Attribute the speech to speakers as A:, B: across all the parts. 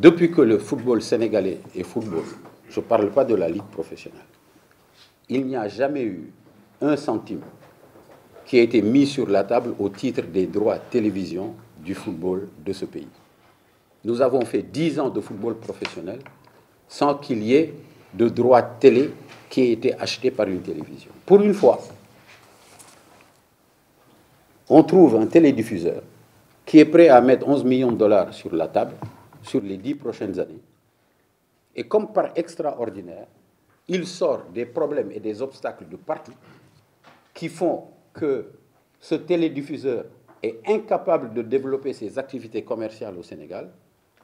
A: depuis que le football sénégalais est football, je ne parle pas de la ligue professionnelle, il n'y a jamais eu un centime qui a été mis sur la table au titre des droits télévision du football de ce pays. Nous avons fait 10 ans de football professionnel sans qu'il y ait de droits télé qui aient été achetés par une télévision. Pour une fois, on trouve un télédiffuseur qui est prêt à mettre 11 millions de dollars sur la table sur les 10 prochaines années. Et comme par extraordinaire, il sort des problèmes et des obstacles de partout qui font que ce télédiffuseur est incapable de développer ses activités commerciales au Sénégal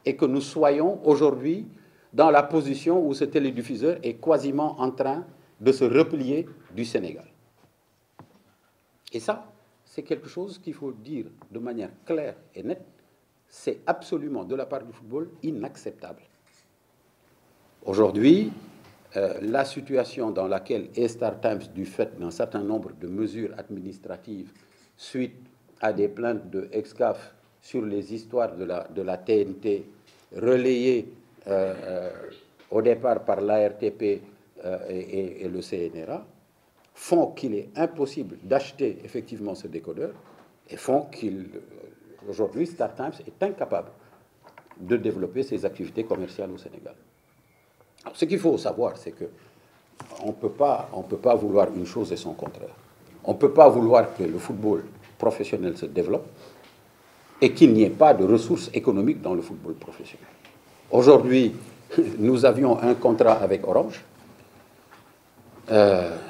A: et que nous soyons aujourd'hui dans la position où ce télédiffuseur est quasiment en train de se replier du Sénégal. Et ça, c'est quelque chose qu'il faut dire de manière claire et nette. C'est absolument, de la part du football, inacceptable. Aujourd'hui, la situation dans laquelle est Star Times, du fait d'un certain nombre de mesures administratives suite à des plaintes de Excaf sur les histoires de la TNT relayées au départ par l'ARTP et le CNRA, font qu'il est impossible d'acheter effectivement ce décodeur et font qu'aujourd'hui, Star Times est incapable de développer ses activités commerciales au Sénégal. Alors, ce qu'il faut savoir, c'est qu'on ne peut pas vouloir une chose et son contraire. On ne peut pas vouloir que le football professionnel se développe et qu'il n'y ait pas de ressources économiques dans le football professionnel. Aujourd'hui, nous avions un contrat avec Orange,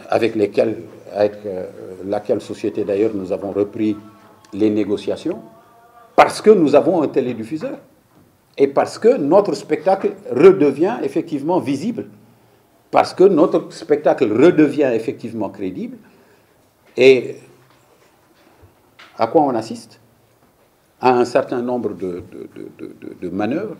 A: avec laquelle société d'ailleurs nous avons repris les négociations, parce que nous avons un télédiffuseur et parce que notre spectacle redevient effectivement visible, parce que notre spectacle redevient effectivement crédible. Et à quoi on assiste? À un certain nombre de manœuvres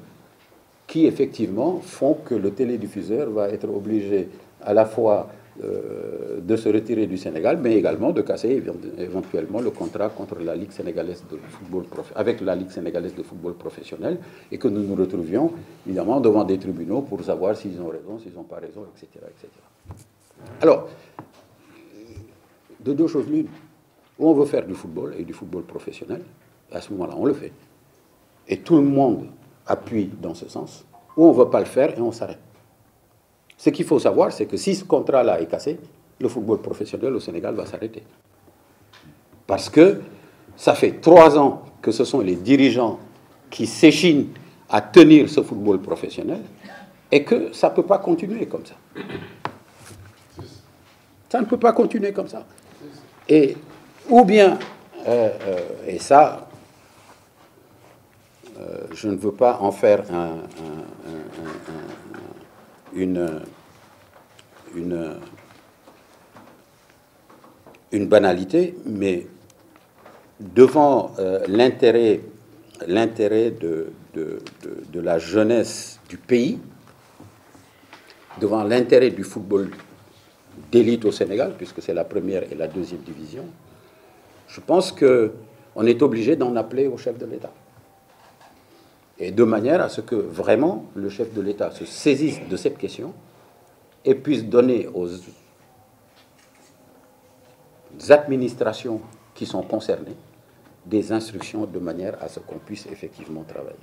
A: qui effectivement font que le télédiffuseur va être obligé à la fois de se retirer du Sénégal, mais également de casser éventuellement le contrat contre la Ligue sénégalaise de football avec la Ligue sénégalaise de football professionnel, et que nous nous retrouvions évidemment devant des tribunaux pour savoir s'ils ont raison, s'ils n'ont pas raison, etc., etc. Alors, de deux choses l'une, ou on veut faire du football et du football professionnel, à ce moment-là on le fait, et tout le monde appuie dans ce sens, ou on ne veut pas le faire et on s'arrête. Ce qu'il faut savoir, c'est que si ce contrat-là est cassé, le football professionnel au Sénégal va s'arrêter. Parce que ça fait 3 ans que ce sont les dirigeants qui s'échinent à tenir ce football professionnel et que ça ne peut pas continuer comme ça. Ça ne peut pas continuer comme ça. Et, ou bien, et ça, je ne veux pas en faire une banalité, mais devant l'intérêt de la jeunesse du pays, devant l'intérêt du football d'élite au Sénégal, puisque c'est la première et la deuxième division, je pense qu'on est obligé d'en appeler au chef de l'État. Et de manière à ce que vraiment le chef de l'État se saisisse de cette question et puisse donner aux administrations qui sont concernées des instructions de manière à ce qu'on puisse effectivement travailler.